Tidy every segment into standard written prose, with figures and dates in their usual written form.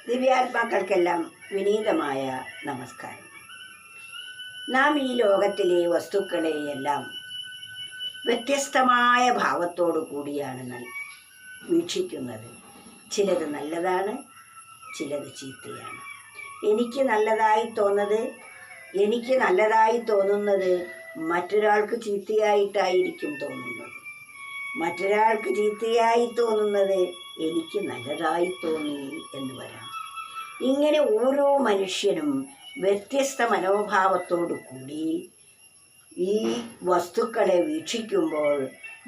ദിവ്യാത്മാക്കൾക്കെല്ലാം വിനീതമായ നമസ്കാരം. നാം ഈ ലോകത്തിലെ വസ്തുക്കളെയെല്ലാം വ്യത്യസ്തമായ ഭാവത്തോടു കൂടിയാണ് വീക്ഷിക്കുന്നത്. ചിലത് നല്ലതാണ്, ചിലത് ചീത്തയാണ്. എനിക്ക് നല്ലതായി തോന്നുന്നത് മറ്റൊരാൾക്ക് ചീത്തയായിട്ടായിരിക്കും തോന്നുന്നത്. മറ്റൊരാൾക്ക് ചീത്തയായി തോന്നുന്നത് എനിക്ക് നല്ലതായി തോന്നി എന്ന് വരാം. ഇങ്ങനെ ഓരോ മനുഷ്യനും വ്യത്യസ്ത മനോഭാവത്തോടു കൂടി ഈ വസ്തുക്കളെ വീക്ഷിക്കുമ്പോൾ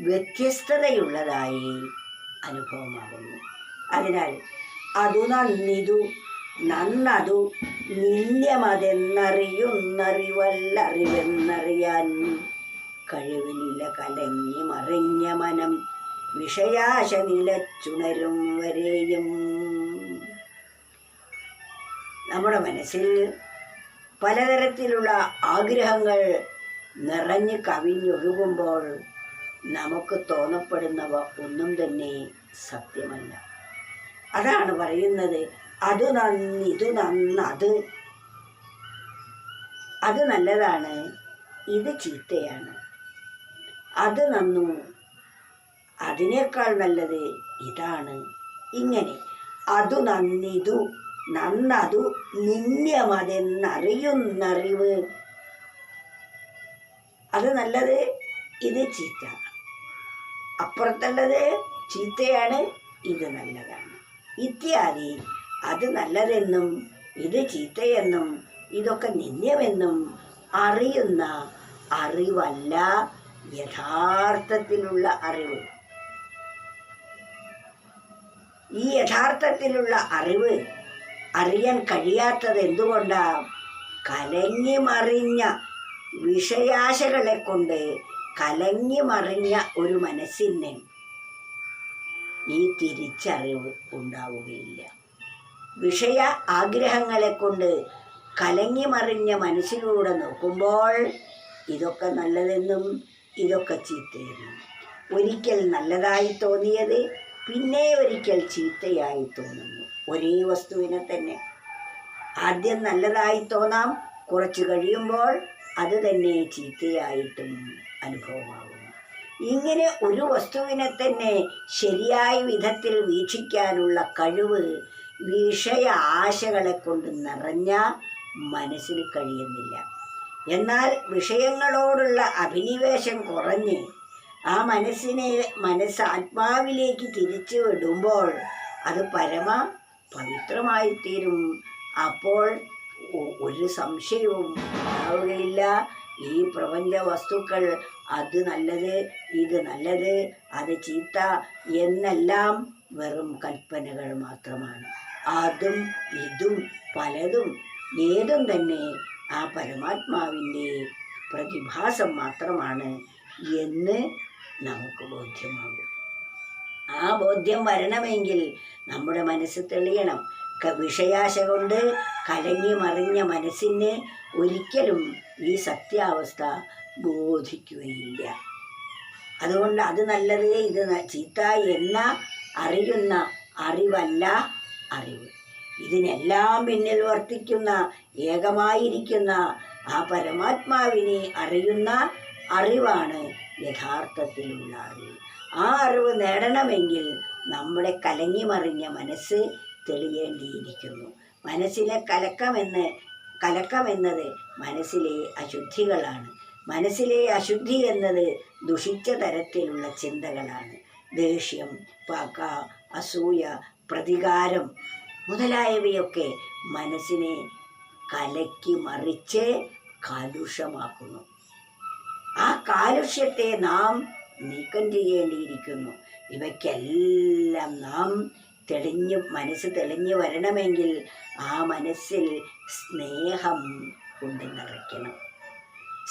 വ്യത്യസ്തതയുള്ളതായി അനുഭവമാകുന്നു. അതിനാൽ അതു നന്നിതു നന്നതു നിന്ദ്യമതെന്നറിയുന്നറിവല്ലറിവെന്നറിയാൻ കഴിവില്ല കലങ്ങി മറിഞ്ഞ മനം വിഷയാശ നിലച്ചുണരും വരെയും. നമ്മുടെ മനസ്സിൽ പലതരത്തിലുള്ള ആഗ്രഹങ്ങൾ നിറഞ്ഞു കവിഞ്ഞൊഴുകുമ്പോൾ നമുക്ക് തോന്നപ്പെടുന്നവ ഒന്നും തന്നെ സത്യമല്ല. അതാണ് പറയുന്നത്, അത് നല്ലതാണ്, ഇത് ചീത്തയാണ്. അത് നന്നു, അതിനേക്കാൾ നല്ലത് ഇതാണ്. ഇങ്ങനെ അതു നന്നതു നിന്ദ്യമതെന്നറിയുന്നറിവ്. അത് നല്ലത്, ഇത് ചീത്ത. അപ്പുറത്തുള്ളത് ചീത്തയാണ്, ഇത് നല്ലതാണ്. ഇത്യാദി അത് നല്ലതെന്നും ഇത് ചീത്തയെന്നും ഇതൊക്കെ നിന്ദ്യമെന്നും അറിയുന്ന അറിവല്ല യഥാർത്ഥത്തിലുള്ള അറിവ്. ഈ യഥാർത്ഥത്തിലുള്ള അറിവ് അറിയാൻ കഴിയാത്തത് എന്തുകൊണ്ടാ? കലങ്ങി മറിഞ്ഞ വിഷയാശകളെ കൊണ്ട് കലങ്ങി മറിഞ്ഞ ഒരു മനസ്സിന് ഈ തിരിച്ചറിവ് ഉണ്ടാവുകയില്ല. വിഷയ ആഗ്രഹങ്ങളെ കൊണ്ട് കലങ്ങി മറിഞ്ഞ മനസ്സിലൂടെ നോക്കുമ്പോൾ ഇതൊക്കെ നല്ലതെന്നും ഇതൊക്കെ ചീത്തയെന്നും, ഒരിക്കൽ നല്ലതായി തോന്നിയത് പിന്നെ ഒരിക്കൽ ചീത്തയായി തോന്നുന്നു. ഒരേ വസ്തുവിനെ തന്നെ ആദ്യം നല്ലതായി തോന്നാം, കുറച്ച് കഴിയുമ്പോൾ അത് തന്നെ ചീത്തയായിട്ടും അനുഭവമാകുന്നു. ഇങ്ങനെ ഒരു വസ്തുവിനെ തന്നെ ശരിയായ വിധത്തിൽ വീക്ഷിക്കാനുള്ള കഴിവ് വിഷയ ആശകളെ കൊണ്ട് നിറഞ്ഞ മനസ്സിന് കഴിയുന്നില്ല. എന്നാൽ വിഷയങ്ങളോടുള്ള അഭിനിവേശം കുറഞ്ഞ് ആ മനസ്സ് ആത്മാവിലേക്ക് തിരിച്ചു വിടുമ്പോൾ അത് പരമ പവിത്രമായിത്തീരും. അപ്പോൾ ഒരു സംശയവും ഉണ്ടാവുകയില്ല. ഈ പ്രപഞ്ച വസ്തുക്കൾ അത് നല്ലത്, ഇത് നല്ലത്, അത് ചീത്ത എന്നെല്ലാം വെറും കൽപ്പനകൾ മാത്രമാണ്. അതും ഇതും പലതും ഏതും തന്നെ ആ പരമാത്മാവിൻ്റെ പ്രതിഭാസം മാത്രമാണ് എന്ന് നമുക്ക് ബോധ്യമാകും. ആ ബോധ്യം വരണമെങ്കിൽ നമ്മുടെ മനസ്സ് തെളിയണം. വിഷയാശ കൊണ്ട് കലങ്ങി മറിഞ്ഞ മനസ്സിന് ഒരിക്കലും ഈ സത്യാവസ്ഥ ബോധിക്കുകയില്ല. അതുകൊണ്ട് അത് നല്ലത്, ഇത് ചീത്ത എന്ന അറിയുന്ന അറിവല്ല അറിവ്. ഇതിനെല്ലാം പിന്നിൽ വർത്തിക്കുന്ന ഏകമായിരിക്കുന്ന ആ പരമാത്മാവിനെ അറിയുന്ന അറിവാണ് യഥാർത്ഥത്തിലുള്ള അറിവ്. ആ അറിവ് നേടണമെങ്കിൽ നമ്മുടെ കലങ്ങി മറിഞ്ഞ മനസ്സ് തെളിയേണ്ടിയിരിക്കുന്നു. മനസ്സിലെ കലക്കമെന്നത് മനസ്സിലെ അശുദ്ധികളാണ്. മനസ്സിലെ അശുദ്ധി എന്നത് ദുഷിച്ച തരത്തിലുള്ള ചിന്തകളാണ്. ദേഷ്യം, പക, അസൂയ, പ്രതികാരം മുതലായവയൊക്കെ മനസ്സിനെ കലക്കി മറിച്ച് കാലുഷ്യമാക്കുന്നു. ആ കാലുഷ്യത്തെ നാം നീക്കം ചെയ്യേണ്ടിയിരിക്കുന്നു. ഇവയ്ക്കെല്ലാം നാം മനസ്സ് തെളിഞ്ഞു വരണമെങ്കിൽ ആ മനസ്സിൽ സ്നേഹം കൊണ്ട് നിറയ്ക്കണം.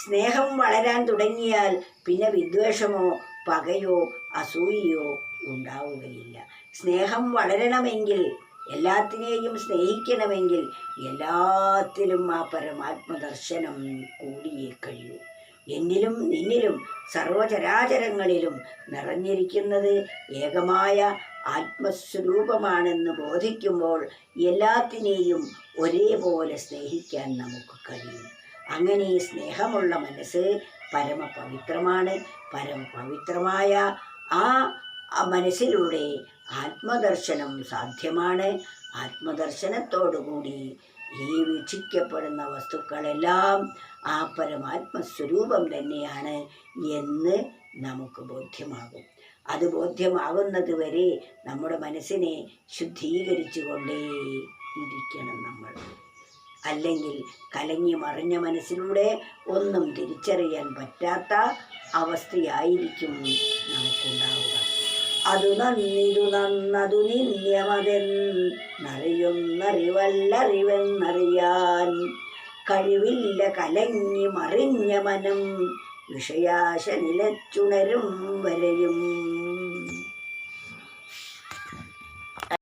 സ്നേഹം വളരാൻ തുടങ്ങിയാൽ പിന്നെ വിദ്വേഷമോ പകയോ അസൂയയോ ഉണ്ടാവുകയില്ല. സ്നേഹം വളരണമെങ്കിൽ, എല്ലാത്തിനെയും സ്നേഹിക്കണമെങ്കിൽ എല്ലാത്തിലും ആ പരമാത്മദർശനം കൂടിയേ കഴിയൂ. എന്നിലും നിന്നിലും സർവചരാചരങ്ങളിലും നിറഞ്ഞിരിക്കുന്നത് ഏകമായ ആത്മസ്വരൂപമാണെന്ന് ബോധിക്കുമ്പോൾ എല്ലാത്തിനെയും ഒരേപോലെ സ്നേഹിക്കാൻ നമുക്ക് കഴിയും. അങ്ങനെ ഈ സ്നേഹമുള്ള മനസ്സ് പരമപവിത്രമാണ്. പരമപവിത്രമായ ആ മനസ്സിലൂടെ ആത്മദർശനം സാധ്യമാണ്. ആത്മദർശനത്തോടുകൂടി ഈ വീക്ഷിക്കപ്പെടുന്ന വസ്തുക്കളെല്ലാം ആ പരമാത്മസ്വരൂപം തന്നെയാണ് എന്ന് നമുക്ക് ബോധ്യമാകും. അത് ബോധ്യമാകുന്നത് വരെ നമ്മുടെ മനസ്സിനെ ശുദ്ധീകരിച്ചു കൊണ്ടേ ഇരിക്കണം നമ്മൾ. അല്ലെങ്കിൽ കലങ്ങി മറിഞ്ഞ മനസ്സിലൂടെ ഒന്നും തിരിച്ചറിയാൻ പറ്റാത്ത അവസ്ഥയായിരിക്കും നമുക്കുണ്ടാവുക. അതു നന്നിതു നന്നതു നിന്യമതെന്നറിയുന്നറിവല്ലറിവെന്നറിയാൻ കഴിവില്ല കലങ്ങി മറിഞ്ഞ മനം വിഷയാശ നിലച്ചുണരും വരെയും.